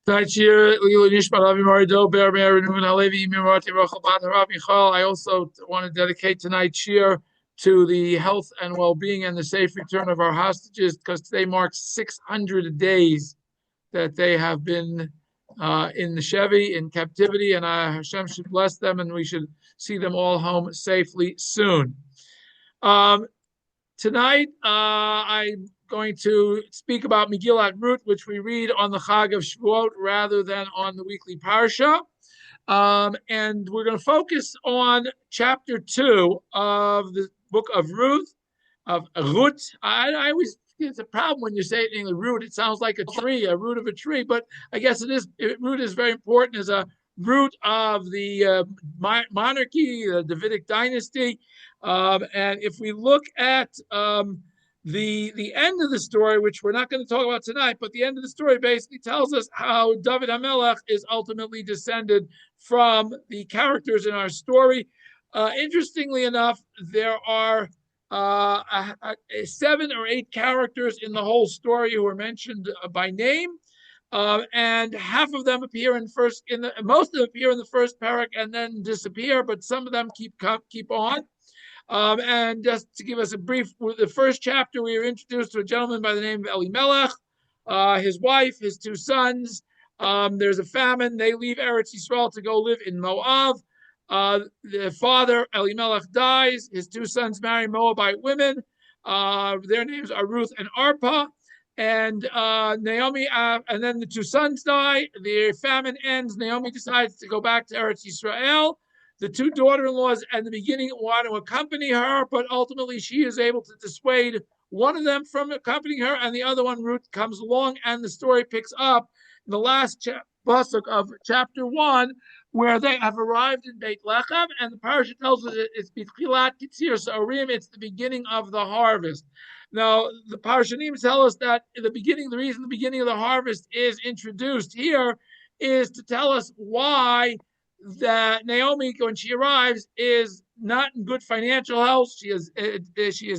Tonight's shiur, Lilu Nishmat Avi Marido, Ber Meir Nuven Halevi, Mirati Rachel Bat Harav Michal. I also want to dedicate tonight's shiur to the health and well-being and the safe return of our hostages, because today marks 600 days that they have been in the Chevy, in captivity, and Hashem should bless them, and we should see them all home safely soon. Um, Tonight, I'm going to speak about Megillat Rut, which we read on the Chag of Shavuot rather than on the weekly Parsha. And we're going to focus on chapter 2 of the book of Ruth, of Rut. I always, it's a problem when you say it in English, root. It sounds like a tree, a root of a tree, but I guess it is. Root is very important as a root of the monarchy, the Davidic dynasty. And if we look at the end of the story, which we're not going to talk about tonight, but the end of the story basically tells us how David HaMelech is ultimately descended from the characters in our story. Interestingly enough, there are 7 or 8 characters in the whole story who are mentioned by name. And half of them appear most of them appear in the first parak and then disappear, but some of them keep on. And just to give us a brief, the first chapter, we are introduced to a gentleman by the name of Elimelech, his wife, his 2 sons. There's a famine. They leave Eretz Yisrael to go live in Moab. The father, Elimelech, dies. His 2 sons marry Moabite women. Their names are Ruth and Arpa. And Naomi, and then the 2 sons die. The famine ends. Naomi decides to go back to Eretz Yisrael. The 2 daughter-in-laws at the beginning want to accompany her, but ultimately she is able to dissuade one of them from accompanying her, and the other one, Ruth, comes along, and the story picks up in the last pasuk of chapter 1, where they have arrived in Beit Lechem, and the parasha tells us it's Bitchilat Kitzir Sa'orim, it's the beginning of the harvest. Now, the Parshanim tell us that the reason the beginning of the harvest is introduced here is to tell us why that Naomi, when she arrives, is not in good financial health. She is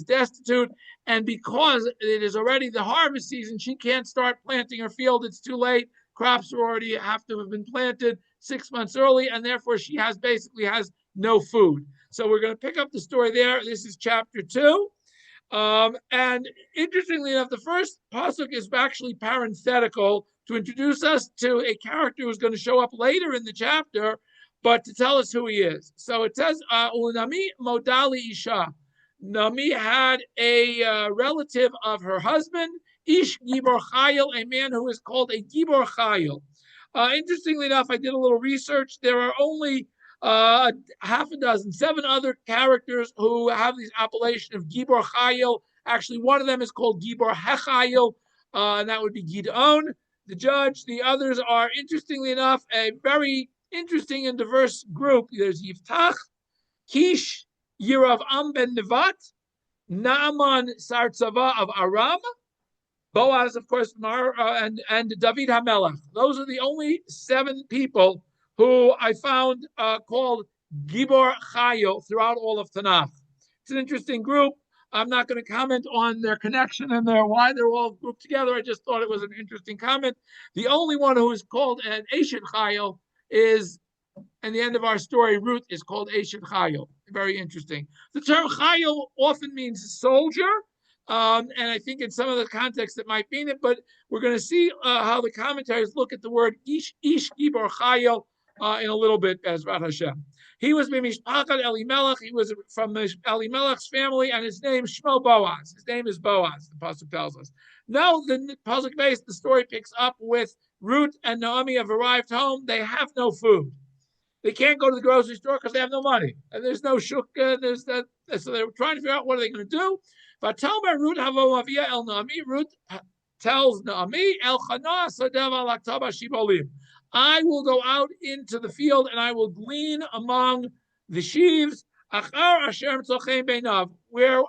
destitute, and because it is already the harvest season, she can't start planting her field. It's too late. Crops already have to have been planted 6 months early, and therefore she basically has no food. So we're going to pick up the story there. This is chapter 2. And interestingly enough, the first pasuk is actually parenthetical to introduce us to a character who's going to show up later in the chapter, but to tell us who he is. So it says, Unami Modali Isha. Nami had a relative of her husband, Ish Gibor Chayil, a man who is called a Gibor Chayil. Interestingly enough, I did a little research. There are only half a dozen, 7 other characters who have this appellation of Gibor Chayil. Actually, one of them is called Gibor Hechayil, and that would be Gideon, the judge. The others are, interestingly enough, a very interesting and diverse group. There's Yiftach, Kish, Yeravam ben Nevat, Naaman Sartzava of Aram, Boaz, of course, and David HaMelech. Those are the only 7 people who I found called Gibor Chayil throughout all of Tanakh. It's an interesting group. I'm not going to comment on their connection and why they're all grouped together. I just thought it was an interesting comment. The only one who is called an Eshet Chayil is, in the end of our story, Ruth is called Eshet Chayil. Very interesting. The term Chayil often means soldier, and I think in some of the context it might mean it, but we're going to see how the commentaries look at the word Ish Gibor Chayil in a little bit, Bezrat Hashem. He was Mishpachat Elimelech. He was from Elimelech's family, and his name is Shmo Boaz. His name is Boaz, the pasuk tells us. Now, the pasuk base, the story picks up with Ruth and Naomi have arrived home. They have no food. They can't go to the grocery store because they have no money, and there's no shukah. So they're trying to figure out what are they going to do. But tell me, Ruth Havavia El Naomi. Ruth tells Naomi El Chana Sadev Alaktaba Shibolim. I will go out into the field and I will glean among the sheaves, where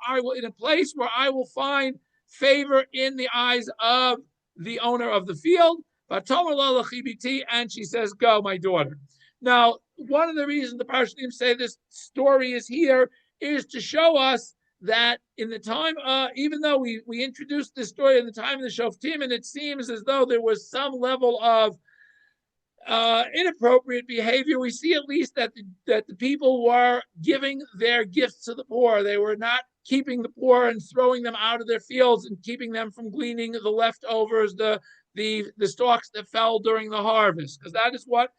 I will, in a place where I will find favor in the eyes of the owner of the field. And she says, "Go, my daughter." Now, one of the reasons the Parshanim say this story is here is to show us that in the time, even though we introduced this story in the time of the Shoftim, and it seems as though there was some level of inappropriate behavior. We see at least that the people were giving their gifts to the poor. They were not keeping the poor and throwing them out of their fields and keeping them from gleaning the leftovers, the stalks that fell during the harvest, because that is what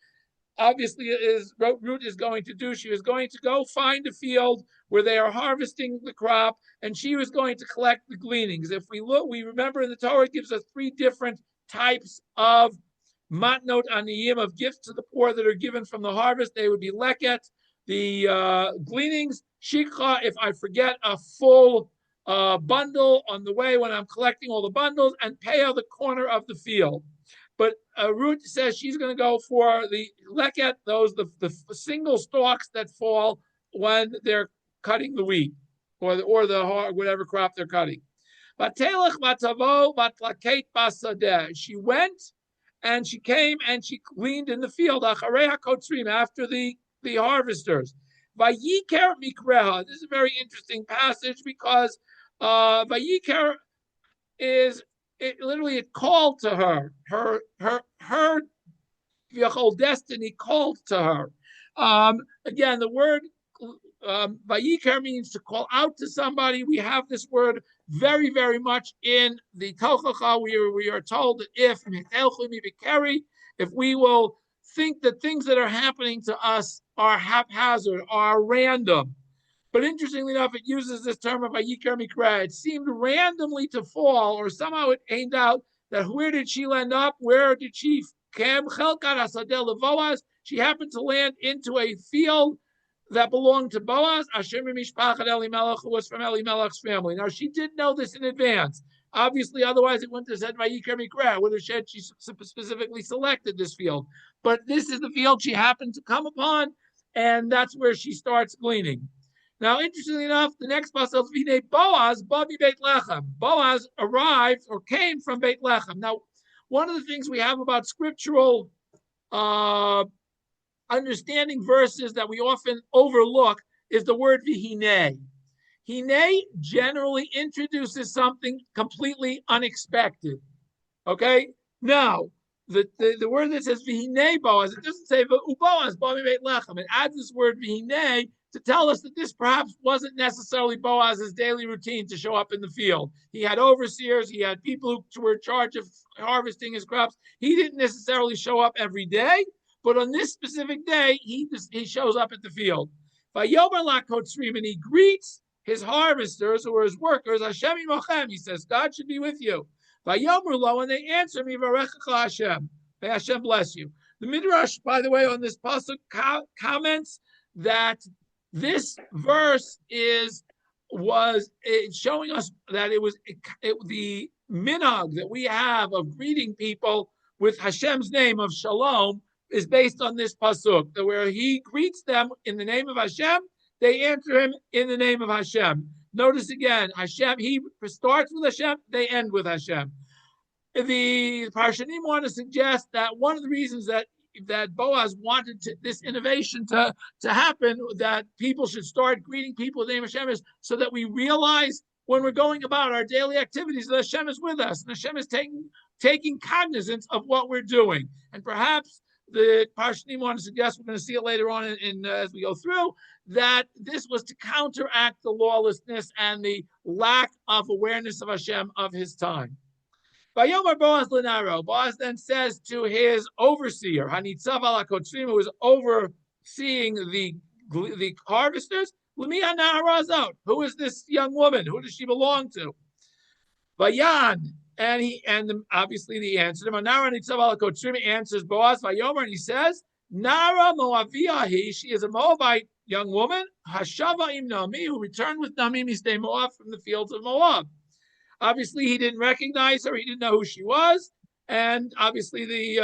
obviously is Ruth is going to do. She was going to go find a field where they are harvesting the crop, and she was going to collect the gleanings. If we look, we remember in the Torah it gives us three different types of matnot aniyim, of gifts to the poor that are given from the harvest. They would be leket, the gleanings, shikha, if I forget a full bundle on the way when I'm collecting all the bundles, and peah, the corner of the field. But Ruth says she's going to go for the leket, the single stalks that fall when they're cutting the wheat or the whatever crop they're cutting. She went and she came and she gleaned in the field after the harvesters. Vayiker mikreha. This is a very interesting passage because Vayiker is it called to her. Her destiny called to her. Again, the word Vayiker means to call out to somebody. We have this word very, very much in the Tochacha. We are told that if we will think that things that are happening to us are haphazard, are random. But interestingly enough, it uses this term of Vayikar Mikra. It seemed randomly to fall, or somehow it aimed out that where did she land up? Where did she Kem Chelkat Hasadeh Boaz? She happened to land into a field that belonged to Boaz, Asher Mishpachat Elimelech, who was from Elimelech's family. Now, she did know this in advance. Obviously, otherwise it wouldn't have said Vayikar Mikra. It would have said she specifically selected this field. But this is the field she happened to come upon, and that's where she starts gleaning. Now, interestingly enough, the next pasuk is Boaz, Babi Beit Lechem. Boaz arrived or came from Beit Lechem. Now, one of the things we have about scriptural understanding verses that we often overlook is the word vihine. Hine generally introduces something completely unexpected. Okay? Now, the word that says vihine Boaz, it doesn't say Boaz, Babi Beit Lechem. It adds this word vihine to tell us that this perhaps wasn't necessarily Boaz's daily routine to show up in the field. He had overseers, he had people who were in charge of harvesting his crops. He didn't necessarily show up every day, but on this specific day, he shows up at the field. And he greets his harvesters, who are his workers, Hashem imochem. He says, God should be with you. And they answer me, Hashem. May Hashem bless you. The Midrash, by the way, on this pasuk comments that this verse was showing us that it was the minhag that we have of greeting people with Hashem's name of Shalom is based on this pasuk, where he greets them in the name of Hashem, they answer him in the name of Hashem. Notice again, Hashem, he starts with Hashem, they end with Hashem. The Parshanim want to suggest that one of the reasons that Boaz wanted this innovation to happen, that people should start greeting people in the name of Hashem, is so that we realize when we're going about our daily activities that Hashem is with us and Hashem is taking cognizance of what we're doing. And perhaps the Parshanim want to suggest, we're going to see it later on as we go through, that this was to counteract the lawlessness and the lack of awareness of Hashem of his time. Boaz then says to his overseer, Hanitzav ala Kotrim, who is overseeing the harvesters, who is this young woman? Who does she belong to? Vayan, and obviously the answer to Nara Hanitzav ala Kotrim answers Boaz Vayomer, and he says, Nara Moaviyahi, she is a Moabite young woman, Hashava im Naomi, who returned with Naomi Mistei Moab from the fields of Moab. Obviously, he didn't recognize her. He didn't know who she was, and obviously the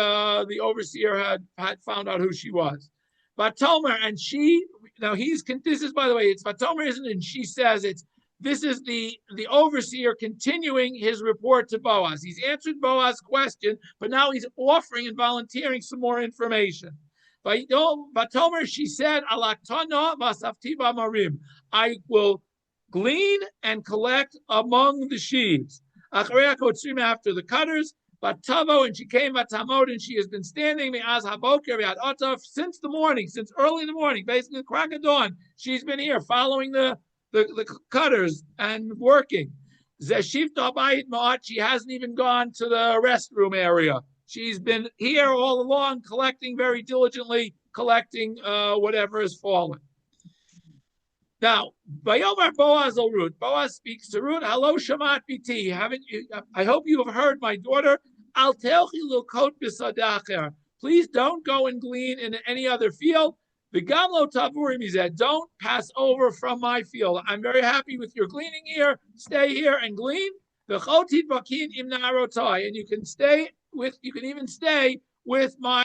overseer had found out who she was. Vatomer, and she, now this is, by the way, it's Vatomer, isn't it? And she says this is the overseer continuing his report to Boaz. He's answered Boaz's question, but now he's offering and volunteering some more information. Vatomer, she said, Alaktana vasafti b'marim, I will glean and collect among the sheaves. After the cutters, Batavo, and she came Batamod, and she has been standing since the morning, since early in the morning, basically the crack of dawn. She's been here following the cutters and working. She hasn't even gone to the restroom area. She's been here all along, collecting very diligently, collecting whatever has fallen. Now, Vayomar Boaz al Rut. Boaz speaks to Ruth. Hello, Shamat Biti. I hope you have heard, my daughter. Al telchi lilkot b'sadacher. Please don't go and glean in any other field. V'gam lo tavurim mizeh. Don't pass over from my field. I'm very happy with your gleaning here. Stay here and glean. V'chotit vakin im na'arotai. And you can even stay with my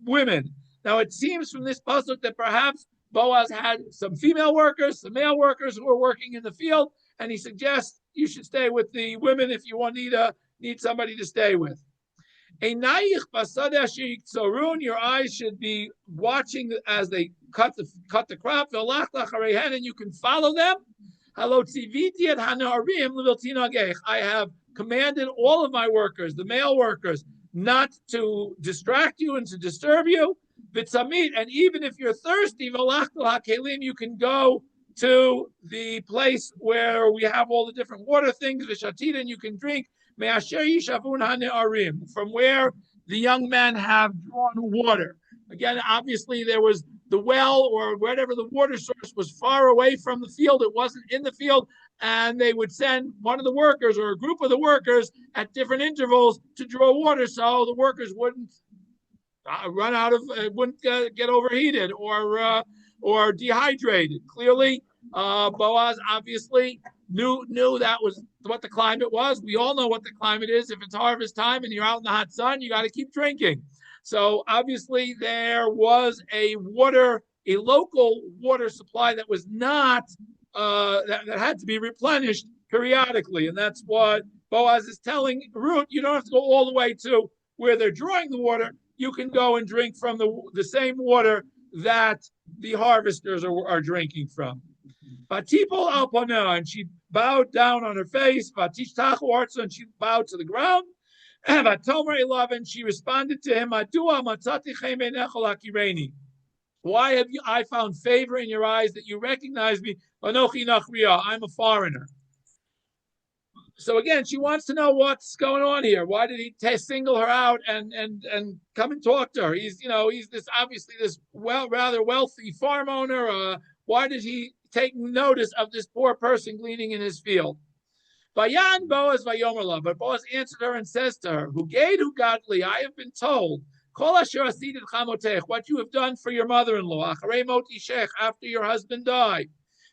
women. Now, it seems from this pasuk that perhaps Boaz had some female workers, some male workers who were working in the field, and he suggests you should stay with the women if you need somebody to stay with. Your eyes should be watching as they cut the crop, and you can follow them. I have commanded all of my workers, the male workers, not to distract you and to disturb you. And even if you're thirsty, you can go to the place where we have all the different water things, and you can drink from where the young men have drawn water. Again, obviously there was the well or whatever the water source was far away from the field. It wasn't in the field, and they would send one of the workers or a group of the workers at different intervals to draw water so the workers wouldn't run out of, wouldn't get overheated or dehydrated. Clearly, Boaz obviously knew that was what the climate was. We all know what the climate is. If it's harvest time and you're out in the hot sun, you got to keep drinking. So obviously there was a local water supply that was not that had to be replenished periodically, and that's what Boaz is telling Ruth. You don't have to go all the way to where they're drawing the water. You can go and drink from the same water that the harvesters are drinking from. Batipol alpana, and she bowed down on her face. Batishtachu, and she bowed to the ground. Vatomer elav, and she responded to him, Adua matzati chei. Why have I found favor in your eyes that you recognize me? Anochi nachriya, I'm a foreigner. So again, she wants to know what's going on here. Why did he single her out and come and talk to her? He's this obviously this rather wealthy farm owner. Why did he take notice of this poor person gleaning in his field? Vayan Boaz vayomerla, but Boaz answered her and says to her, "Hugeid hugadli, I have been told, kol asher asid et chamotech, what you have done for your mother-in-law, acharei mot ishech, after your husband died.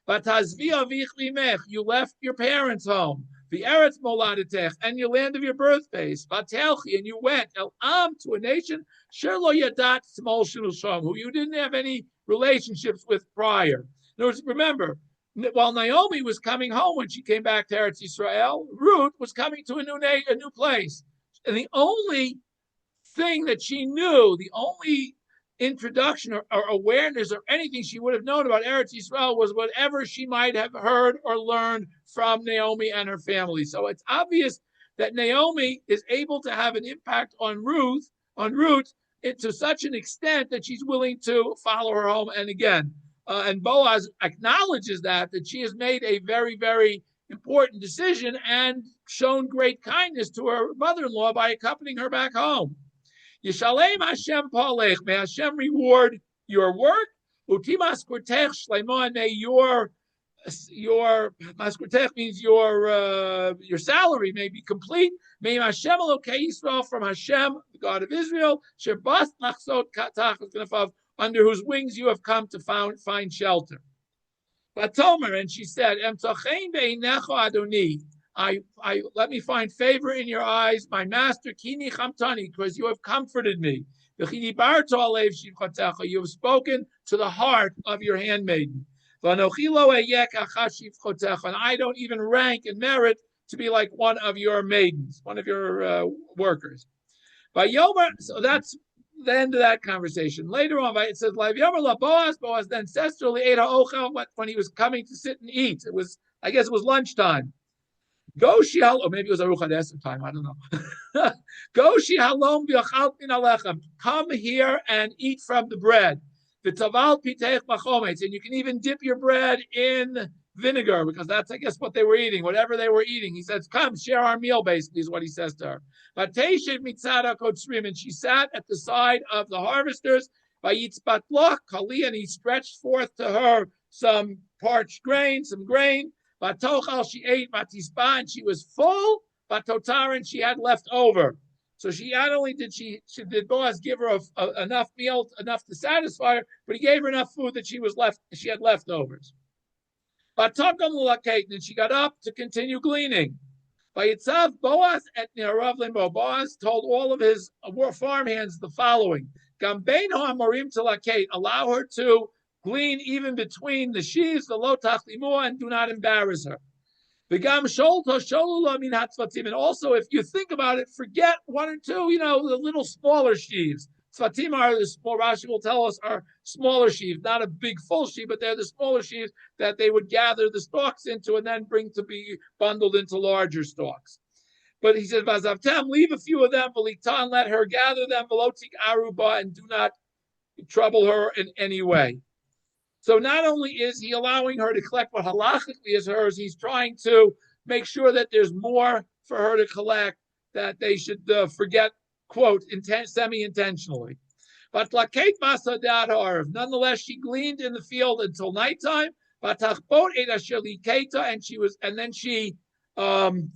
Vatazvi avich vimech, you left your parents' home. The Eretz Moladetech, and your land of your birthplace, Vatelchi, and you went El Am, to a nation Sherlo Yadat Smol Shilsham, who you didn't have any relationships with prior." In other words, remember, while Naomi was coming home when she came back to Eretz Yisrael, Ruth was coming to a new place, and the only thing that she knew, the only introduction or awareness or anything she would have known about Eretz Yisrael was whatever she might have heard or learned from Naomi and her family. So it's obvious that Naomi is able to have an impact on Ruth to such an extent that she's willing to follow her home. And again, and Boaz acknowledges that she has made a very, very important decision and shown great kindness to her mother-in-law by accompanying her back home. Yishalem Hashem Palech, may Hashem reward your work. Utimas Kurtech Shleimon, may your Maskurtech means your salary may be complete. May Hashem Elokei Yisrael, from Hashem, the God of Israel, Sherbas Nachsot Katach, under whose wings you have come to find shelter. Vatomer, and she said, Emtochein be'inecho Adoni, I let me find favor in your eyes, my master, Kini Chamtani, because you have comforted me. You have spoken to the heart of your handmaiden. And I don't even rank and merit to be like one of your maidens, one of your workers. So that's the end of that conversation. Later on, it says, Boaz then says to her, when he was coming to sit and eat, I guess it was lunchtime. Go Shial, or maybe it was Aruch Hadesser time, I don't know. Go Shihalom v'achal min alechem. Come here and eat from the bread. V'taval pitech machometz, and you can even dip your bread in vinegar, because that's, I guess, what they were eating, whatever they were eating. He says, come, share our meal, basically, is what he says to her. Vateshev mitzada kotzrim, and she sat at the side of the harvesters, vayitzbatloch kali, and he stretched forth to her some parched grain, some grain. Batochal, she ate, batisba, and she was full, batotar, and she had left over. So she not only did did Boaz give her enough meal, enough to satisfy her, but he gave her enough food that she had leftovers. Batokam l'lakait, and she got up to continue gleaning. Vayitzav Boaz et Neharav Limbo. Boaz told all of his farmhands the following: Gambein ha'amorim telakait, allow her to glean even between the sheaves, the lo tachlimua, and do not embarrass her. V'gam sholto sholula min hatzvatim, and also, if you think about it, forget one or two, the little smaller sheaves. Tzvatim are the small, Rashi will tell us, are smaller sheaves, not a big full sheaf, but they're the smaller sheaves that they would gather the stalks into and then bring to be bundled into larger stalks. But he says, Vazavtem, leave a few of them, V'likta, and let her gather them, V'lotik aruba, and do not trouble her in any way. So not only is he allowing her to collect what halachically is hers, he's trying to make sure that there's more for her to collect, that they should forget, quote, semi-intentionally. But lakait masadat harav. Nonetheless, she gleaned in the field until nighttime. And then she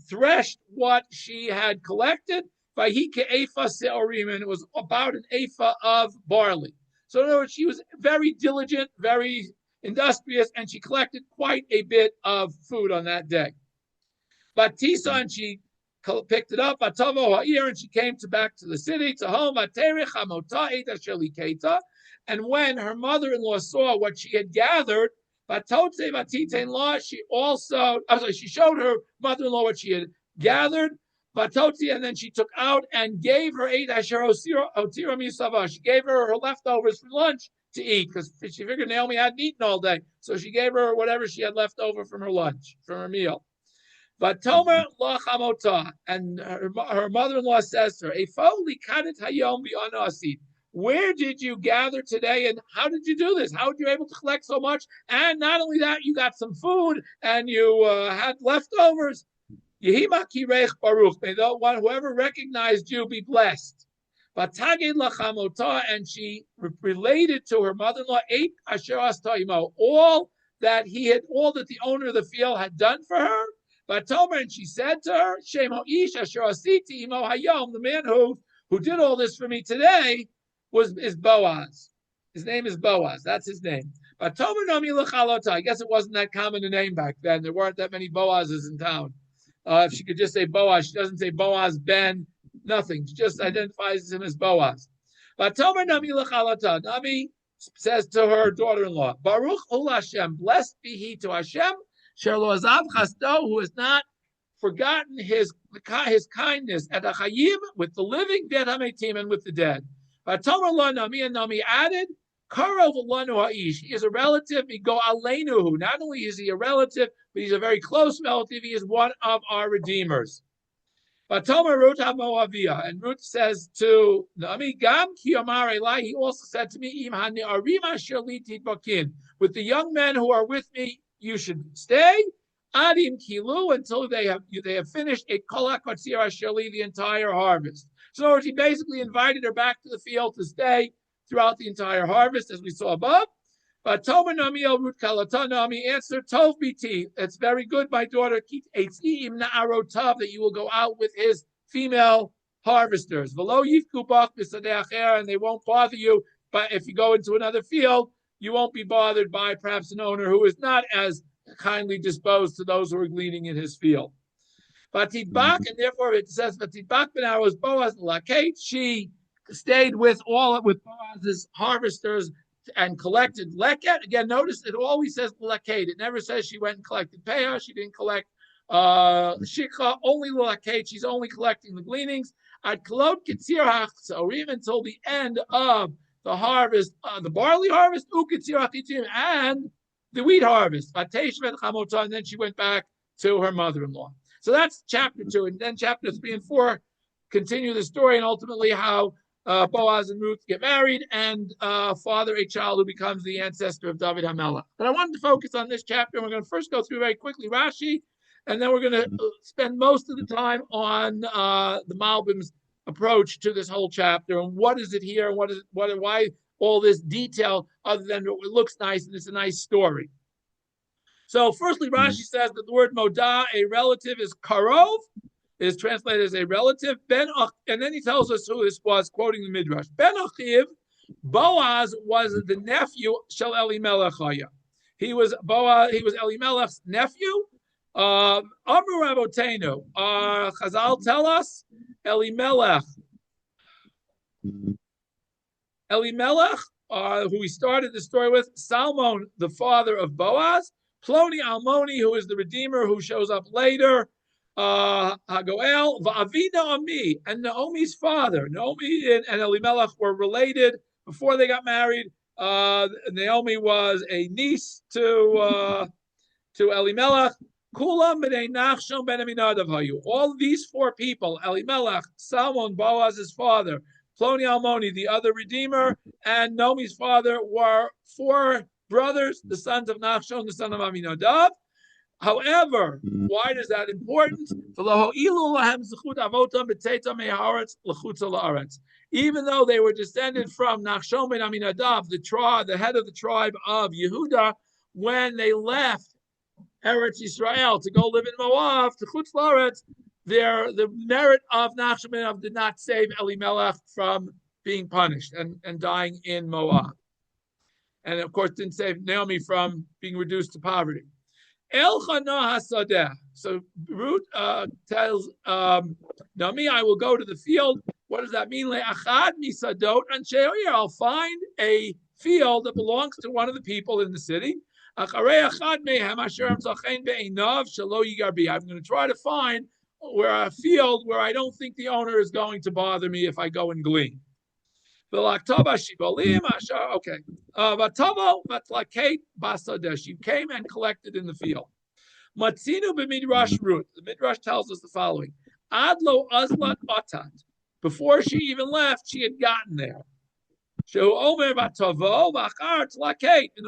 threshed what she had collected. And it was about an ephah of barley. So in other words, she was very diligent, very industrious, and she collected quite a bit of food on that day. But Tisa, and she picked it up, and she came back to the city, to home. And when her mother-in-law saw what she had gathered, she showed her mother-in-law what she had gathered, and then she took out and gave her she gave her leftovers for lunch to eat, because she figured Naomi hadn't eaten all day. So she gave her whatever she had left over from her lunch, from her meal. But Tomer lachamota, and her mother-in-law says to her, where did you gather today, and how did you do this? How were you able to collect so much? And not only that, you got some food, and you had leftovers. Yehima kirech baruch, may the one whoever recognized you be blessed. But tagid lachamota, and she related to her mother-in-law all that the owner of the field had done for her. But Tomer, and she said to her, Shemo ish asher asiti imo hayom, the man who did all this for me today is Boaz. His name is Boaz. That's his name. But Tomer nomi lechalota. I guess it wasn't that common a name back then. There weren't that many Boazes in town. If she could just say Boaz, she doesn't say Boaz ben nothing. She just identifies him as Boaz. But Tomer nomi lechalota. Nami says to her daughter-in-law, Baruch hu Hashem, blessed be he to Hashem, Sherlo Azav Chasto, who has not forgotten his kindness at Achayim, with the living, Dead Hametim, and with the dead. But Tomer lo Nami, and Nami added, Karov lanu ha'ish. He is a relative. We go aleinu. Not only is he a relative, but he's a very close relative. He is one of our redeemers. But Tomer Rut HaMoaviyah, and Ruth says to Nami, Gam ki amar elai. He also said to me, Im ha'ne'arim asher li tidbakin. With the young men who are with me, you should stay. Adim kilu, until they have finished a kolak matzir asher li, the entire harvest. So he basically invited her back to the field to stay throughout the entire harvest, as we saw above. But Tomer Nami El Rut Kalata, Nami answered, Tov biti, it's very good, my daughter, that you will go out with his female harvesters. Velo yifku bach b'sadei, and they won't bother you. But if you go into another field, you won't be bothered by perhaps an owner who is not as kindly disposed to those who are gleaning in his field. But Tidbak, and therefore it says, but Tidbak ben Aruz Boaz Lakate, she stayed with Boaz's harvesters and collected leket. Again, notice it always says leket. It never says she went and collected peah. She didn't collect shikha. Only leket. She's only collecting the gleanings. At kolot kitzir ha'orim, until the end of the harvest, the barley harvest, ukitzir ha'chitim, and the wheat harvest. And then she went back to her mother-in-law. So that's chapter 2. And then chapter 3 and 4 continue the story and ultimately how Boaz and Ruth get married and father a child who becomes the ancestor of David HaMelech. But I wanted to focus on this chapter. We're going to first go through very quickly Rashi, and then we're going to spend most of the time on the Malbim's approach to this whole chapter and what is it here, why all this detail other than it looks nice and it's a nice story. So firstly, Rashi says that the word modah, a relative, is karov, is translated as a relative. And then he tells us who this was, quoting the Midrash. Ben Achiv, Boaz was the nephew Shel Elimelech. He was Elimelech's nephew. Amru Rabotenu, Chazal tell us, Elimelech, who we started the story with, Salmon, the father of Boaz, Ploni Almoni, who is the Redeemer, who shows up later, Hagoel, Va'avina Ami, and Naomi's father. Naomi and Elimelech were related before they got married. Naomi was a niece to Elimelech. Kulam b'nei Nachshon ben Aminadav hayu. All these four people, Elimelech, Salmon, Boaz's father, Ploni Almoni, the other Redeemer, and Naomi's father were four brothers, the sons of Nachshon, the son of Aminadav. However, why is that important? Even though they were descended from Nachshon ben Aminadav, the head of the tribe of Yehuda, when they left Eretz Yisrael to go live in Moab, to Chutz La'aretz, the merit of Nachshon ben Aminadav did not save Elimelech from being punished and dying in Moab. And of course, didn't save Naomi from being reduced to poverty. So Ruth tells Naomi, I will go to the field. What does that mean? I'll find a field that belongs to one of the people in the city. I'm going to try to find a field where I don't think the owner is going to bother me if I go and glean. Okay. She came and collected in the field. Matzinu b'midrash Rut. The Midrash tells us the following: Adlo azlat atat. Before she even left, she had gotten there. In other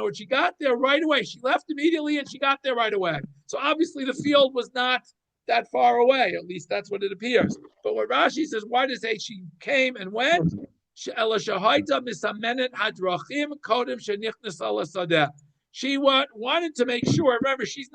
words, she got there right away. She left immediately and she got there right away. So obviously the field was not that far away. At least that's what it appears. But what Rashi says, why does it say she came and went? She wanted to make sure. Remember, she's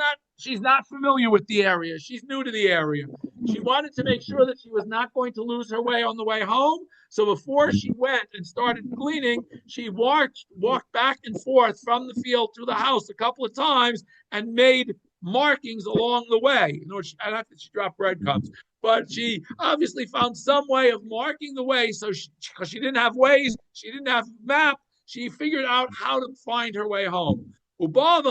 not familiar with the area. She's new to the area. She wanted to make sure that she was not going to lose her way on the way home. So before she went and started gleaning, she walked back and forth from the field to the house a couple of times and made markings along the way. Not that she dropped breadcrumbs, but she obviously found some way of marking the way. So because she didn't have Waze, she didn't have map, she figured out how to find her way home. She went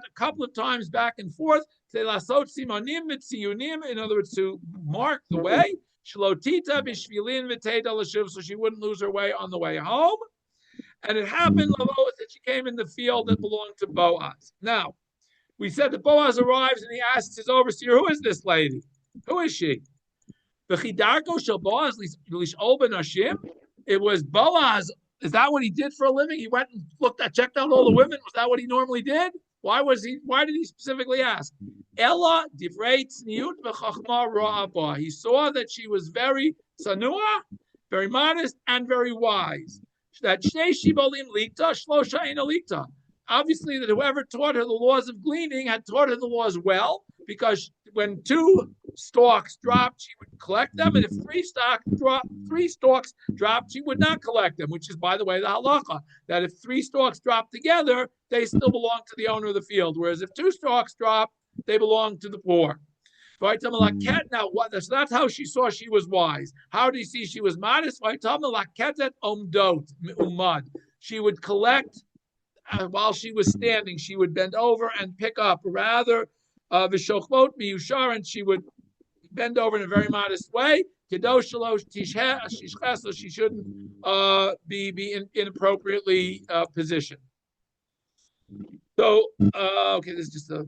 a couple of times back and forth. In other words, to mark the way. So she wouldn't lose her way on the way home. And it happened that she came in the field that belonged to Boaz. Now, we said that Boaz arrives and he asks his overseer, who is this lady? Who is she? It was Boaz. Is that what he did for a living? He went and checked out all the women. Was that what he normally did? Why did he specifically ask? Ella divrei tzniut v'chachma ra'aba. He saw that she was very sanua, very modest, and very wise. That shnei shibolim likta, shlosha ein likta. Obviously, that whoever taught her the laws of gleaning had taught her the laws well, because when two stalks dropped, she would collect them, and if three stalks dropped, she would not collect them, which is, by the way, the halacha, that if three stalks drop together, they still belong to the owner of the field, whereas if two stalks drop, they belong to the poor. Now, so that's how she saw she was wise. How did he see she was modest? She would collect while she was standing. She would bend over and pick up. Rather, and she would bend over in a very modest way, so she shouldn't be inappropriately positioned. So, okay, this is just a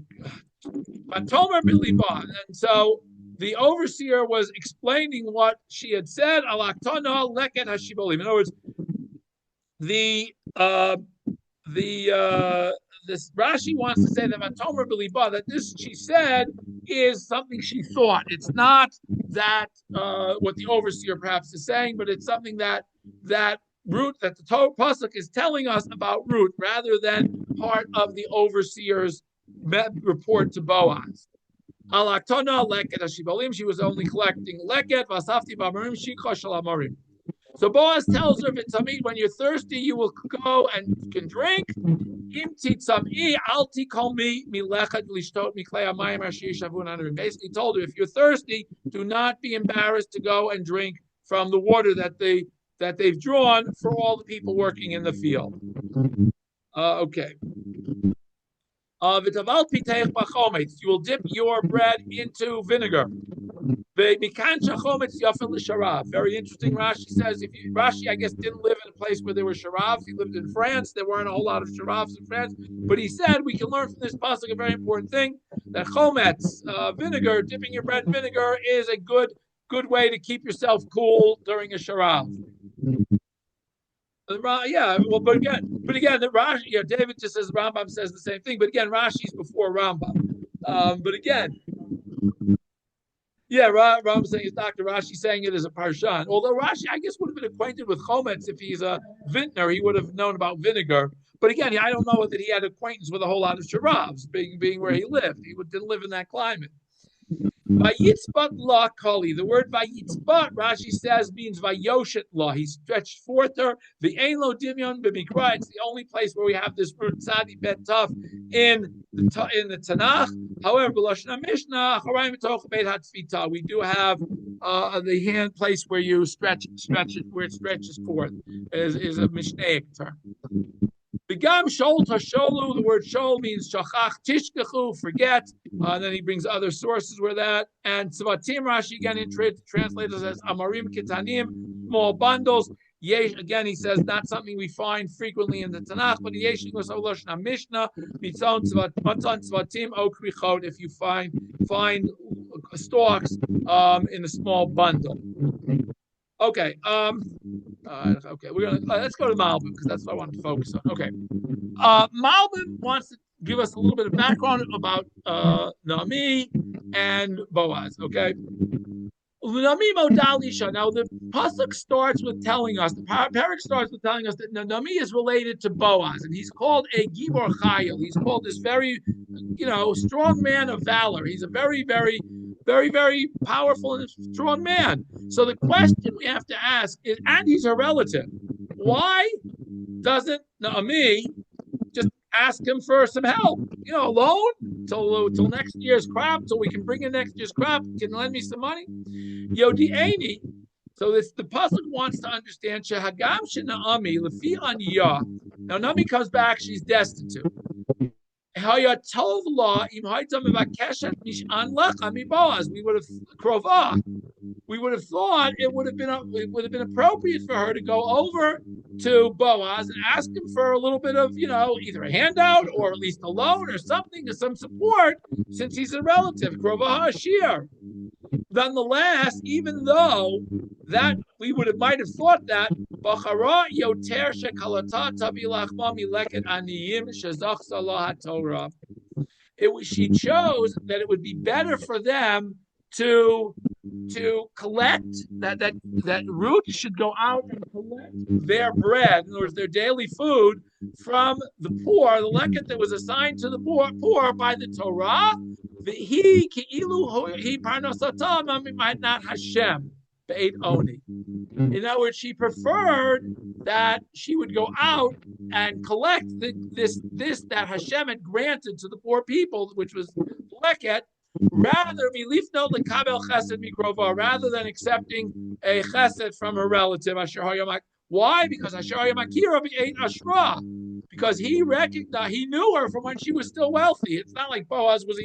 Vatomer biliba. And so the overseer was explaining what she had said. Alaktana leket hashibolim. In other words, the this Rashi wants to say that Vatomer biliba, that this she said is something she thought. It's not that what the overseer perhaps is saying, but it's something that Rut, that the Torah pasuk is telling us about Rut, rather than part of the overseer's report to Boaz. Alaktana leket hashibolim. She was only collecting leket. Vasafti b'amarim shikha shalamarim. So Boaz tells her, when you're thirsty, you will go and can drink. Basically told her, if you're thirsty, do not be embarrassed to go and drink from the water that they've drawn for all the people working in the field. Okay. You will dip your bread into vinegar. Very interesting. Rashi says, Rashi, I guess, didn't live in a place where there were sharabs. He lived in France. There weren't a whole lot of sharabs in France. But he said we can learn from this pasuk a very important thing, that chometz, vinegar, dipping your bread in vinegar, is a good way to keep yourself cool during a sharab. Yeah, well, but again, the Rashi, David just says Rambam says the same thing. But again, Rashi's before Rambam. But again, yeah, Rambam saying it's Dr. Rashi saying it as a parshan. Although Rashi, I guess, would have been acquainted with chometz if he's a vintner, he would have known about vinegar. But again, I don't know that he had acquaintance with a whole lot of sharabs, being where he lived. He didn't live in that climate. Vayitzbat la kali. The word vayitzbat, Rashi says, means vayoshet la. He stretched forth her. The ein lo dimyon b'mikra. It's the only place where we have this word tzadi bet taf in the Tanakh. However, b'lashon Mishnah, harayim mitoch beit hatfita. We do have the hand place where you stretch it, where it stretches forth, is a Mishnaic term. Begam shol tasholu, the word shol means shachach tishkachu, forget. Then he brings other sources where that. And Tzvatim Rashi again translated as amarim kitanim, small bundles. Yesh, again, he says not something we find frequently in the Tanakh, but yeshing was Lashon Mishnah, mitzon tzvatim okrichot, if you find stalks in a small bundle. Okay. Okay. We're gonna let's go to Malbim because that's what I wanted to focus on. Okay. Malbim wants to give us a little bit of background about Naomi and Boaz. Okay. Naomi Modalisha. Now the pasuk starts with telling us, the parak starts with telling us that Naomi is related to Boaz, and he's called a Gibor Chayil. He's called this very, strong man of valor. He's a very, very, very, very powerful and strong man. So the question we have to ask is, and he's a relative, why doesn't Naomi just ask him for some help? A loan till next year's crop, till we can bring in next year's crop. Can you lend me some money? Yodi'eni. So the pasuk wants to understand Shehagam Naomi Lefi Aniyah. Now Naomi comes back; she's destitute. We would have thought it would have been appropriate for her to go over to Boaz and ask him for a little bit of, either a handout or at least a loan or something, or some support, since he's a relative. Krovah shiur. Nonetheless, even though that we might have thought that, she chose that it would be better for them to collect that Rut should go out and collect their bread, in other words, their daily food, from the poor, the leket that was assigned to the poor by the Torah. He might not Hashem beit oni. In other words, she preferred that she would go out and collect this that Hashem had granted to the poor people, which was leket, rather than accepting a chesed from her relative. Why? Because because he recognized, he knew her from when she was still wealthy. It's not like Boaz was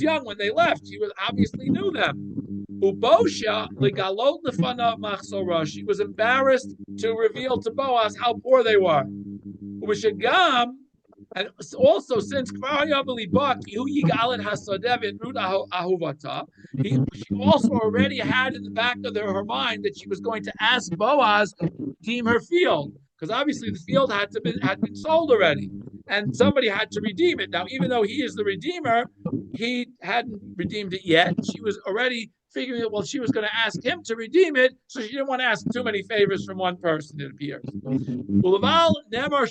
young when they left. She obviously knew them. Ubosha legalot lefanav machzora. She was embarrassed to reveal to Boaz how poor they were. Ubishagam, And also, since she also already had in the back of her mind that she was going to ask Boaz to redeem her field, because obviously the field had been sold already, and somebody had to redeem it. Now, even though he is the redeemer, he hadn't redeemed it yet. She was already figuring that, well, she was going to ask him to redeem it, so she didn't want to ask too many favors from one person, it appears. Therefore,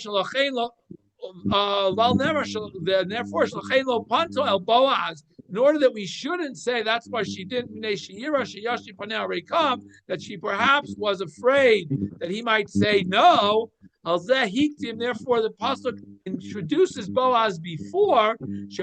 Boaz, in order that we shouldn't say that's why she didn't, that she perhaps was afraid that he might say no. Therefore, the pasuk introduces Boaz before. That's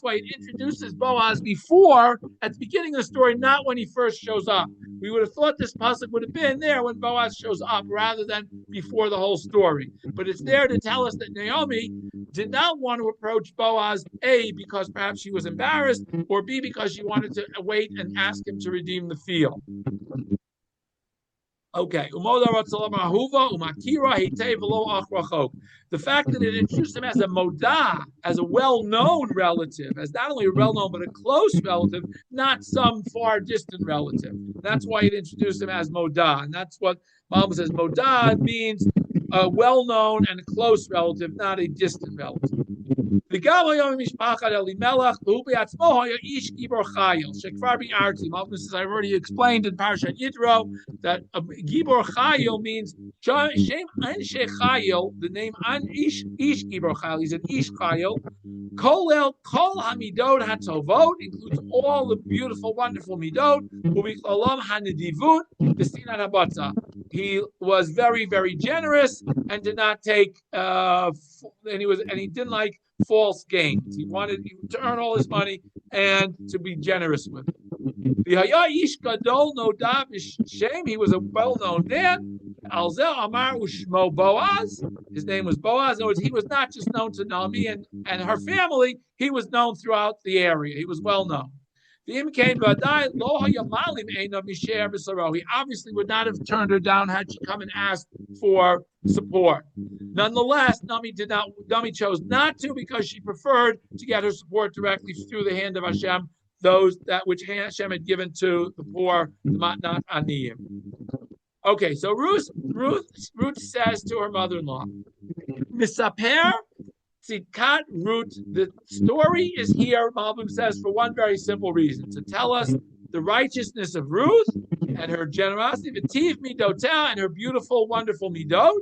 why it introduces Boaz before, at the beginning of the story, not when he first shows up. We would have thought this pasuk would have been there when Boaz shows up rather than before the whole story. But it's there to tell us that Naomi did not want to approach Boaz, A, because perhaps she was embarrassed, or B, because she wanted to wait and ask him to redeem the field. Okay. The fact that it introduced him as a moda, as a well-known relative, as not only a well-known but a close relative, not some far distant relative. That's why it introduced him as moda, and that's what Mom says. Moda means a well-known and a close relative, not a distant relative. This I've already explained in Parashat Yitro that Gibor Chayil means Shem Anshe Chayil. The name Ish Gibor Chayil. He's an Ish Chayil. Kol Hamidot Hatovot includes all the beautiful, wonderful midot. Ubiklolam Hanedivut B'Sinan Habatza. He was very, very generous and did not take and he didn't like false gains. He wanted to earn all his money and to be generous with it. He was a well-known man. Boaz. His name was Boaz. In other words, he was not just known to Naomi and her family. He was known throughout the area. He was well known. He obviously would not have turned her down had she come and asked for support. Nonetheless, Naomi chose not to, because she preferred to get her support directly through the hand of Hashem, that which Hashem had given to the poor, the matnat aniyim. Okay, so Ruth says to her mother-in-law, Misaper Tzidkat Rut. The story is here, Malbim says, for one very simple reason: to tell us the righteousness of Ruth and her generosity, V'tiv Midotea, and her beautiful, wonderful midot.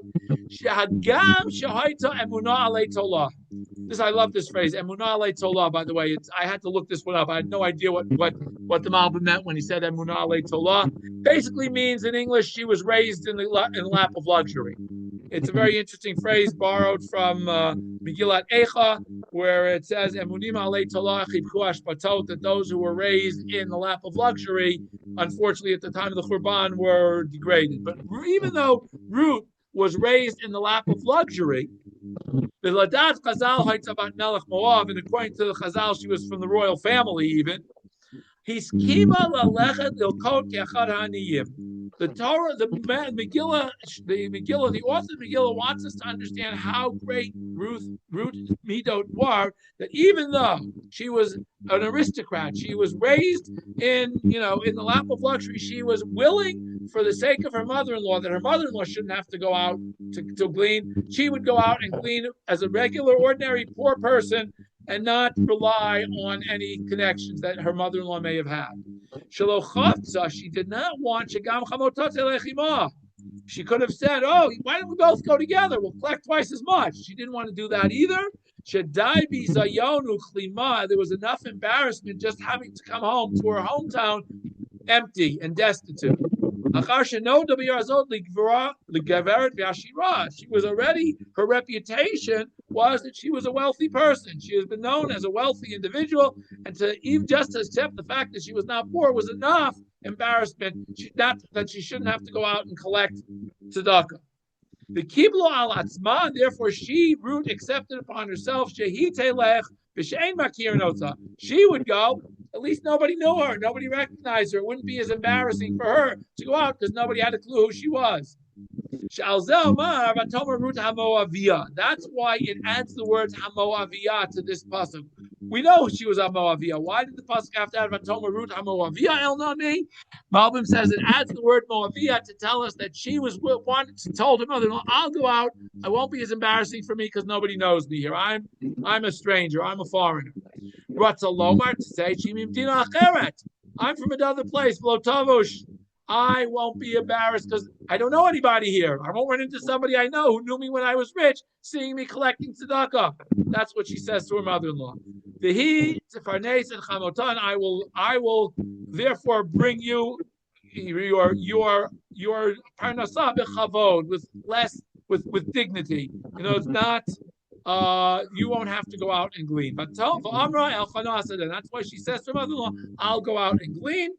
Shehagam Shehaita Emunah Alei Tolah. I love this phrase, Emunah Alei Tolah. By the way, I had to look this one up. I had no idea what the Malbim meant when he said Emunah Alei Tolah. Basically means in English, she was raised in the lap of luxury. It's a very interesting phrase borrowed from Megillat Echa, where it says, Emunim alei tolah chibku ashpatot, that those who were raised in the lap of luxury, unfortunately at the time of the Churban, were degraded. But even though Ruth was raised in the lap of luxury, the Ladat Chazal Haitzabat Melech Moav, and according to the Chazal, she was from the royal family even. He's kima lalechet ilkot keachad haniyim. The Torah, the Megillah, the author of the Megillah wants us to understand how great Ruth Midot were, that even though she was an aristocrat, she was raised in the lap of luxury, she was willing, for the sake of her mother-in-law, that her mother-in-law shouldn't have to go out to glean. She would go out and glean as a regular, ordinary, poor person, and not rely on any connections that her mother-in-law may have had. She did not want Shagam Chamotot Elechima. She could have said, "Oh, why don't we both go together? We'll collect twice as much." She didn't want to do that either. There was enough embarrassment just having to come home to her hometown empty and destitute. She was already, her reputation was that she was a wealthy person. She has been known as a wealthy individual, and to even just to accept the fact that she was not poor was enough embarrassment. Not that she shouldn't have to go out and collect tzedakah. The kiblo al atzma, therefore Ruth accepted upon herself. She would go At least nobody knew her. Nobody recognized her. It wouldn't be as embarrassing for her to go out because nobody had a clue who she was. That's why it adds the words Hamoaviyah to this pasuk. We know she was a Moaviyah. Why did the pasuk have to add Vatoma Ruth Hamoaviyah El Nami? Malbim says it adds the word Moaviyah to tell us that she was wanted to told her mother, I'll go out. I won't be as embarrassing for me because nobody knows me here. I'm a stranger. I'm a foreigner. Ratza Lomar to say Chimim Dina Acheret. I'm from another place. Vlotavush. I won't be embarrassed because I don't know anybody here. I won't run into somebody I know who knew me when I was rich, seeing me collecting tzedakah. That's what she says to her mother-in-law. Vehi tfarnes and chamotan. I will therefore bring you your parnasah bechavod with dignity. It's not. You won't have to go out and glean. But that's why she says to her mother-in-law, I'll go out and glean.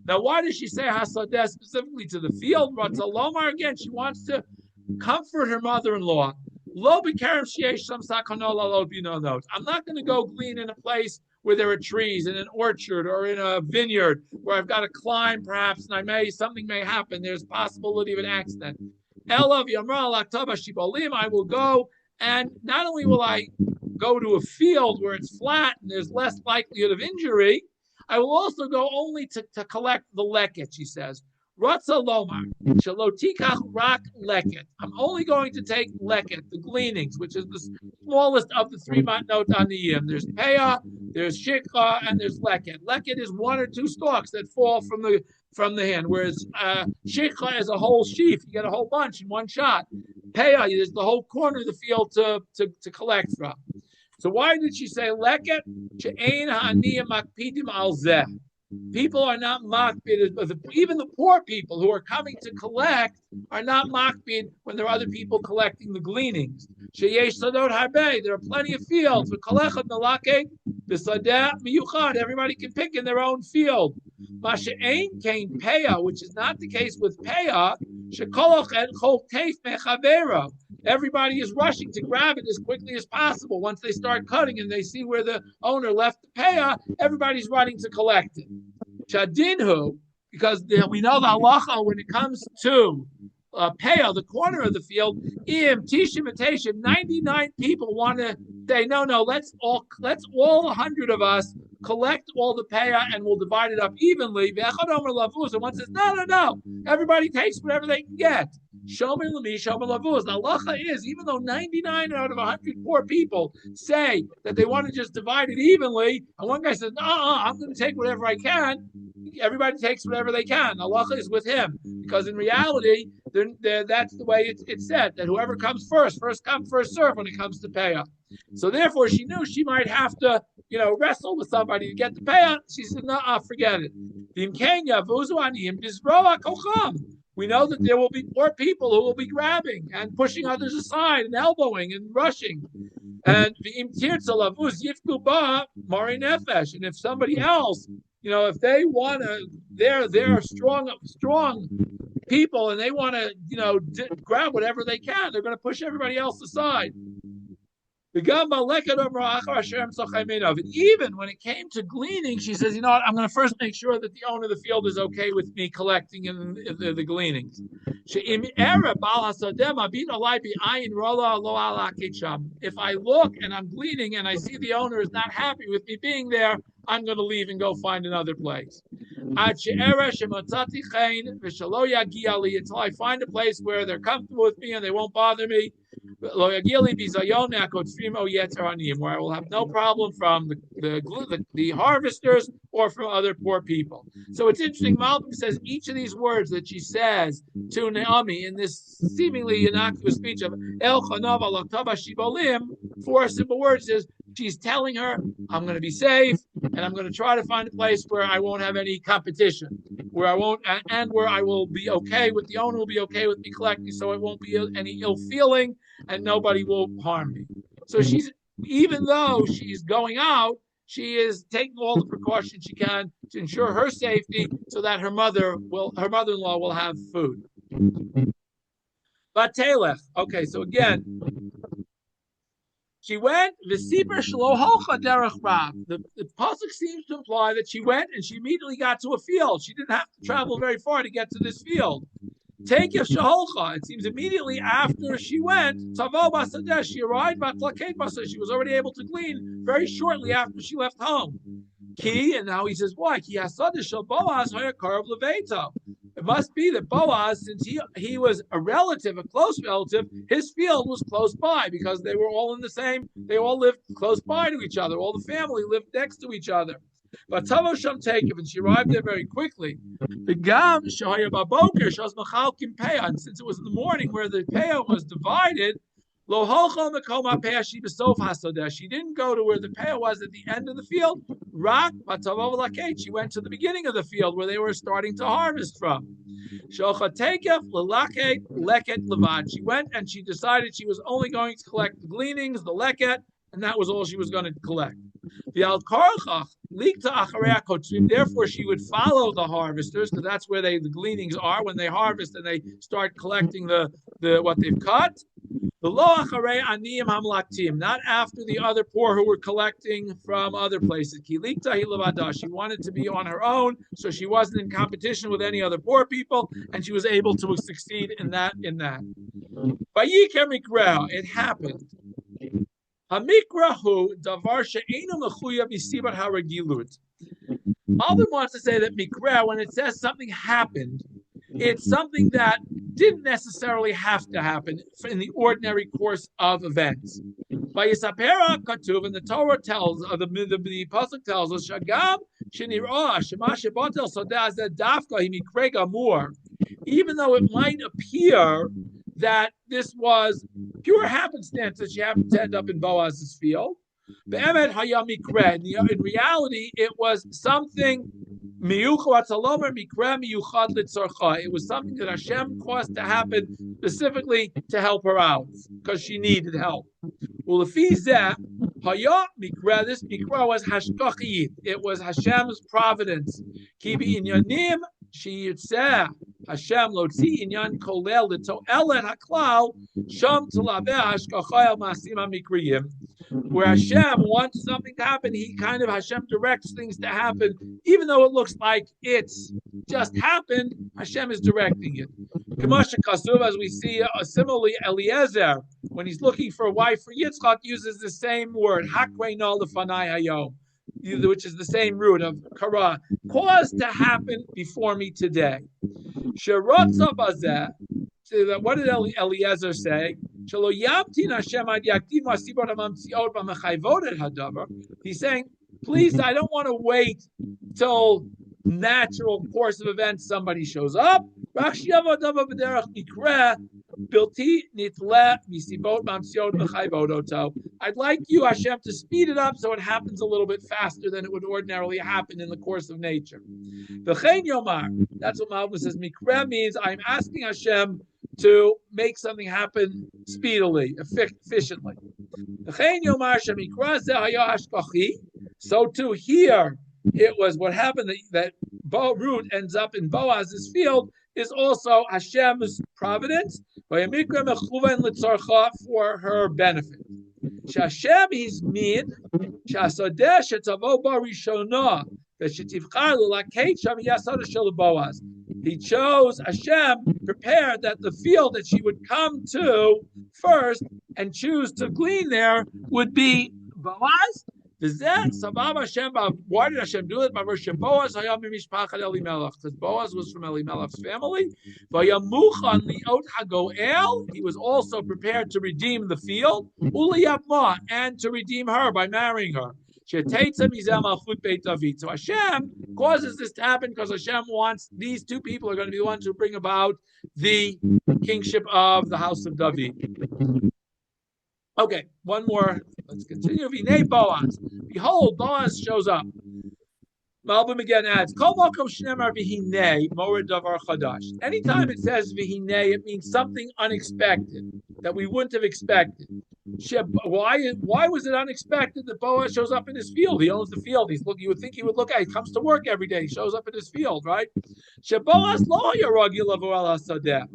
Now, why does she say hasadeh specifically to the field? Ratzalomar again, she wants to comfort her mother-in-law. Lo b'kerem sheyesh sham sakanola lo binonot. I'm not going to go glean in a place where there are trees, in an orchard or in a vineyard, where I've got to climb perhaps, and something may happen. There's possibility of an accident. Elav yamra laktava shibolim. I will go, and not only will I go to a field where it's flat and there's less likelihood of injury, I will also go only to collect the leket, she says. Ratza lomar, shalotikach rak leket. I'm only going to take leket, the gleanings, which is the smallest of the three matnot aniyim. There's peah, there's shikha, and there's leket. Leket is one or two stalks that fall from the hand, whereas shikha is a whole sheaf. You get a whole bunch in one shot. Peah is the whole corner of the field to collect from. So why did she say leket? She'ein ha'aniyim makpidim al zeh. People are not makpid. Even the poor people who are coming to collect are not makpid when there are other people collecting the gleanings. Sheyesh sadot harbe. There are plenty of fields. V'kolechat nalake b'sadeh miyuchad. Everybody can pick in their own field. Masha'ein kain peah, which is not the case with peah. Shekoloch et chol teif mechavero. Everybody is rushing to grab it as quickly as possible. Once they start cutting and they see where the owner left the peah, everybody's running to collect it. Shadinhu, because we know the halacha when it comes to peah, the corner of the field, im tishim and teshim, 99 people want to say, no, let's all 100 of us collect all the peah and we'll divide it up evenly. And one says, no, everybody takes whatever they can get. Shomer l'mi, shomer lavuz. The halacha is, even though 99 out of 100 poor people say that they want to just divide it evenly, and one guy says, I'm going to take whatever I can, everybody takes whatever they can. The halacha is with him, because in reality, that's the way it's said, that whoever comes first come, first serve when it comes to peah. So therefore, she knew she might have to, wrestle with somebody to get the peah. She said, no, forget it. We know that there will be poor people who will be grabbing and pushing others aside and elbowing and rushing. And and if somebody else, if they want to, they're strong people and they want to, grab whatever they can, they're going to push everybody else aside. And even when it came to gleaning, she says, I'm going to first make sure that the owner of the field is okay with me collecting the gleanings. If I look and I'm gleaning and I see the owner is not happy with me being there, I'm going to leave and go find another place. Until I find a place where they're comfortable with me and they won't bother me. Where I will have no problem from the harvesters or from other poor people. So it's interesting. Malbim says each of these words that she says to Naomi in this seemingly innocuous speech of El Chanav Alaktava Shibolim, 4 simple words, is she's telling her, I'm going to be safe and I'm going to try to find a place where I won't have any competition, where I won't, and where I will be okay with the owner will be okay with me collecting, so it won't be any ill feeling and nobody will harm me. So even though she's going out, she is taking all the precautions she can to ensure her safety so that her mother-in-law will have food. But Telech, okay, so again, She went, V'siper shelo holcha derech rav. The pasuk seems to imply that she went and she immediately got to a field. She didn't have to travel very far to get to this field. Take if sheholcha. It seems immediately after she went, Tavo Basadesh, she arrived, Batlaket Basadesh. She was already able to glean very shortly after she left home. Ki, and now he says, why? Ki Hasadish Boaz Hayakarav Leveto. It must be that Boaz, since he was a relative, a close relative, his field was close by because they were all they all lived close by to each other. All the family lived next to each other. But Tavo Sham Takev, and she arrived there very quickly. The Gam Shahaya Baboker Shas Machalkim Peah, and since it was in the morning where the Peah was divided, Lo Holchol Mekoma Peah She Besof Hasodah. She didn't go to where the Peah was at the end of the field. Rak Batavo Laket. She went to the beginning of the field where they were starting to harvest from. Shocha Takef Lelaket Leket Levad. She went and she decided she was only going to collect the gleanings, the leket, and that was all she was going to collect. Therefore, she would follow the harvesters because that's where the gleanings are when they harvest and they start collecting the what they've cut. Not after the other poor who were collecting from other places. She wanted to be on her own, so she wasn't in competition with any other poor people, and she was able to succeed in that. It happened. Malbim wants to say that mikra, when it says something happened, it's something that didn't necessarily have to happen in the ordinary course of events. By Yisapera Katuv, and the Torah tells, the Pasuk tells us, Shagam Shinirah Shema Shebatel Sodaz Dafka Himikre Gamur, even though it might appear that this was pure happenstance that she happened to end up in Boaz's field. In reality, it was something. It was something that Hashem caused to happen specifically to help her out because she needed help. This mikra was hashkachiyit. It was Hashem's providence. Hashem lotzi inyan kolel l'to'elet haklal sham t'laveh hashkacha el masim hamikriyim. Where Hashem wants something to happen, Hashem directs things to happen, even though it looks like it's just happened. Hashem is directing it. K'masha Kasuv, as we see, similarly, Eliezer, when he's looking for a wife for Yitzchak, uses the same word, Hakreino lefanai hayom, which is the same root of kara, caused to happen before me today. Sherotza bazeh. What did Eliezer say? He's saying, please, I don't want to wait till natural course of events somebody shows up. I'd like you, Hashem, to speed it up so it happens a little bit faster than it would ordinarily happen in the course of nature. That's what Malbim says. Mikra means I'm asking Hashem to make something happen speedily, efficiently. So too here, it was what happened that Ruth ends up in Boaz's field is also Hashem's providence for her benefit. Hashem is mean. He chose, Hashem prepared that the field that she would come to first and choose to glean there would be Boaz. Why did Hashem do it? Because Boaz was from Elimelech's family. He was also prepared to redeem the field and to redeem her by marrying her. So Hashem causes this to happen because Hashem wants these two people are going to be the ones who bring about the kingship of the house of David. Okay, one more. Let's continue. V'nei Boaz. Behold, Boaz shows up. Malbim again adds, Kol makom shnemar v'hinei mored davar chadash. Anytime it says v'hinei, it means something unexpected that we wouldn't have expected. Why was it unexpected that Boaz shows up in his field? He owns the field. You would think he would look at it. He comes to work every day. He shows up in his field, right? Boaz lo yaragil avo al hasadeh.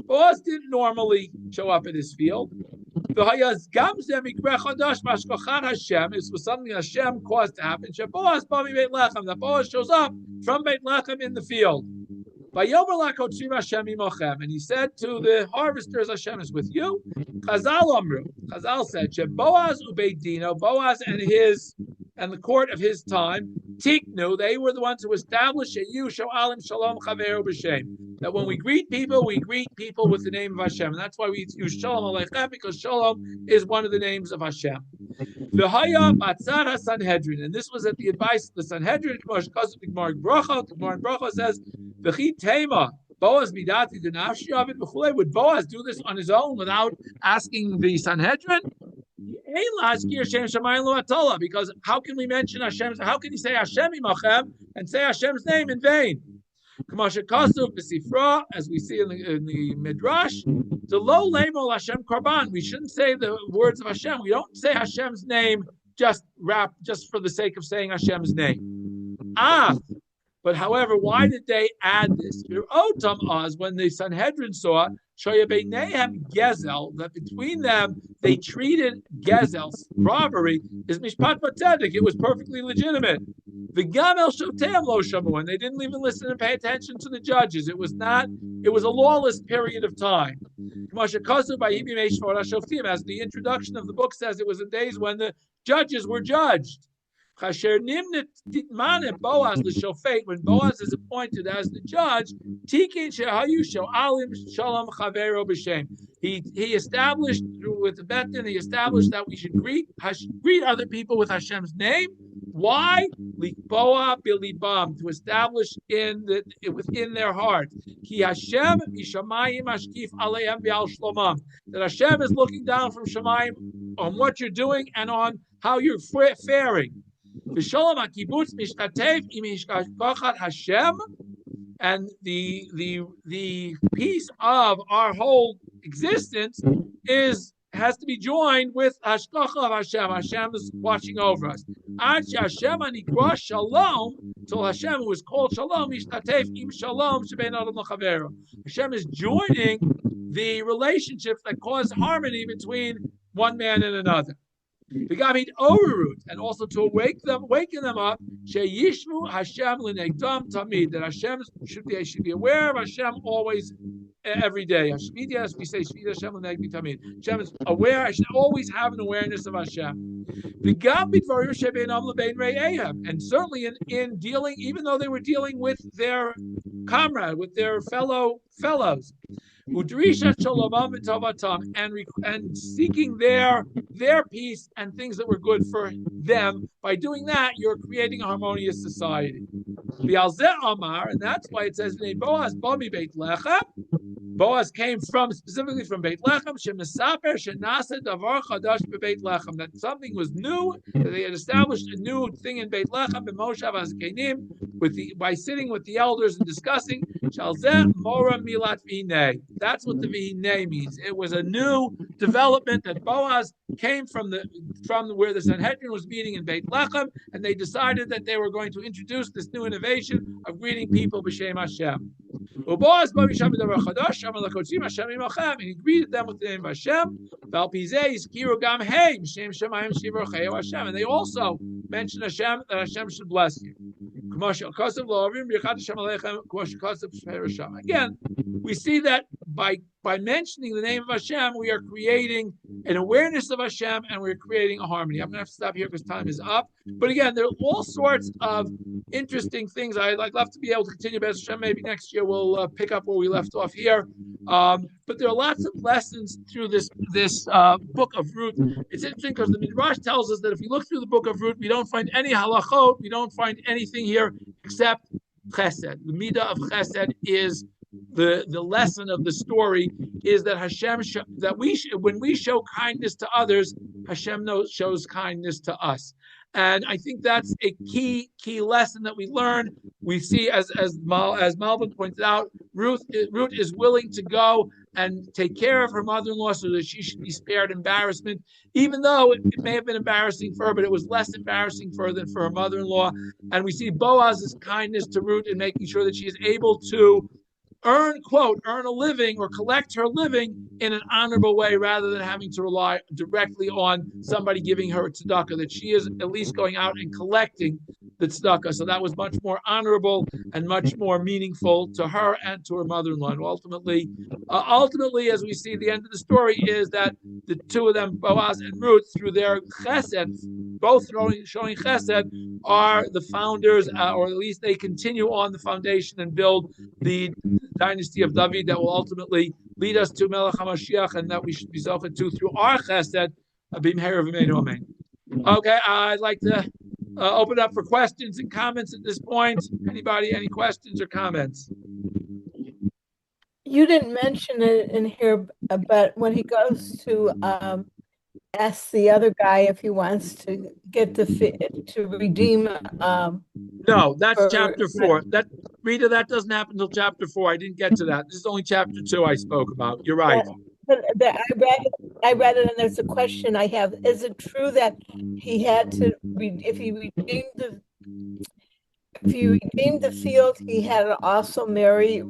Boaz didn't normally show up at his field. V'hayaz gamzeh mikra chadash mashkochan Hashem. It was something Hashem caused to happen. Boaz bami Beit Lechem. That Boaz shows up from Beit Lechem in the field. And he said to the harvesters, Hashem is with you. Chazal said, Boaz ubeidino, Boaz and the court of his time, tiknu, they were the ones who established that when we greet people with the name of Hashem. And that's why we use Shalom Aleichem, because Shalom is one of the names of Hashem. Sanhedrin, and this was at the advice of the Sanhedrin. The Gemara in Bracha says, Boaz midati denafshi of it. Would Boaz do this on his own without asking the Sanhedrin? Because how can we mention Hashem? How can you say Hashem imachem and say Hashem's name in vain? As we see in the Midrash, the lo lemol Hashem korban. We shouldn't say the words of Hashem. We don't say Hashem's name just for the sake of saying Hashem's name. But however, why did they add this? When the Sanhedrin saw Gezel, that between them they treated Gezel's robbery as mishpat patetic. It was perfectly legitimate. The Gamel Shotem lo shamu, and they didn't even listen and pay attention to the judges. It was a lawless period of time. As the introduction of the book says, it was in days when the judges were judged. When Boaz is appointed as the judge, he established with the Betin, he established that we should greet other people with Hashem's name. Why? To establish within their heart that Hashem is looking down from Shemayim on what you're doing and on how you're faring. And the piece of our whole existence has to be joined with hashgacha of Hashem. Hashem is watching over us. Hashem shalom, till Hashem, who is called shalom, Hashem is joining the relationships that cause harmony between one man and another. And also to waken them up, Hashem that Hashem should be aware of Hashem always, every day. Hashem is aware. I should always have an awareness of Hashem. And certainly in dealing, even though they were dealing with their comrade, with their fellows. And seeking their peace and things that were good for them. By doing that, you're creating a harmonious society. And that's why it says Boaz Bami Beit Lechem. Boaz came specifically from Beit Lechem. That something was new. That they had established a new thing in Beit Lechem by sitting with the elders and discussing. That's what the V'hinei means. It was a new development that Boaz came from where the Sanhedrin was meeting in Beit Lechem, and they decided that they were going to introduce this new innovation of greeting people b'Shem Hashem. And he greeted them with the name of Hashem. And they also mentioned Hashem, that Hashem should bless you. Again, we see that by mentioning the name of Hashem, we are creating an awareness of Hashem, and we're creating a harmony. I'm going to have to stop here because time is up. But again, there are all sorts of interesting things. I'd love to be able to continue, but Hashem, maybe next year we'll pick up where we left off here. But there are lots of lessons through this book of Rut. It's interesting because the Midrash tells us that if you look through the book of Rut, we don't find any halachot, we don't find anything here except chesed. The midah of chesed is the lesson of the story, is that Hashem when we show kindness to others, Hashem shows kindness to us. And I think that's a key lesson that we learn. We see, as Malvin pointed out, Ruth is willing to go and take care of her mother-in-law so that she should be spared embarrassment, even though it may have been embarrassing for her, but it was less embarrassing for her than for her mother-in-law. And we see Boaz's kindness to Ruth in making sure that she is able to earn a living or collect her living in an honorable way rather than having to rely directly on somebody giving her a tzedakah, that she is at least going out and collecting the tzedakah. So that was much more honorable and much more meaningful to her and to her mother-in-law. And ultimately, as we see, the end of the story is that the two of them, Boaz and Ruth, through their chesed, both showing chesed, are the founders, or at least they continue on the foundation and build the dynasty of David that will ultimately lead us to Melech HaMashiach, and that we should be zochet to through our chesed, b'mheira v'meinu amen. Okay, I'd like to open up for questions and comments at this point. Anybody, any questions or comments? You didn't mention it in here, but when he goes to ask the other guy if he wants to get to redeem. No, that's chapter 4. Rita, that doesn't happen until chapter 4. I didn't get to that. This is only chapter 2 I spoke about. You're right. I read it, and there's a question I have. Is it true that he had to, if he redeemed the field, he had to also marry?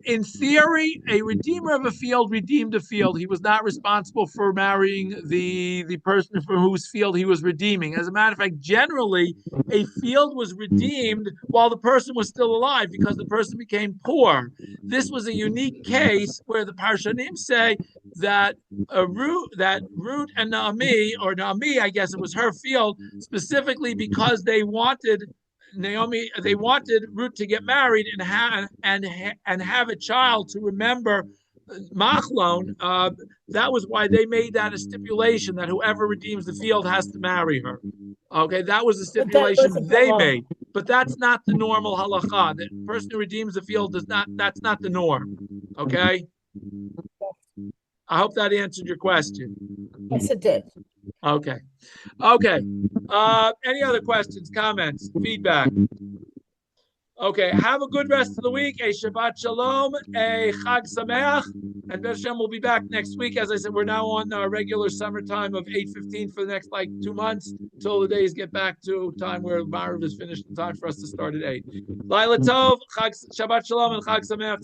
In theory, a redeemer of a field redeemed a field. He was not responsible for marrying the person for whose field he was redeeming. As a matter of fact, generally, a field was redeemed while the person was still alive because the person became poor. This was a unique case where the Parshanim say that Ruth and Naomi, or Naomi, I guess it was her field, specifically because they wanted Ruth to get married and have a child to remember Machlon. That was why they made that a stipulation that whoever redeems the field has to marry her. Okay, that was the stipulation they made, but that's not the normal halacha. The person who redeems the field does not. That's not the norm. Okay. I hope that answered your question. Yes, it did. Okay. Any other questions, comments, feedback? Okay. Have a good rest of the week. A Shabbat Shalom. A Chag Sameach. And Be'ez Hashem will be back next week. As I said, we're now on our regular summertime of 8:15 for the next 2 months until the days get back to time where Marav is finished and time for us to start at 8. Laila Tov. Shabbat Shalom and Chag Sameach.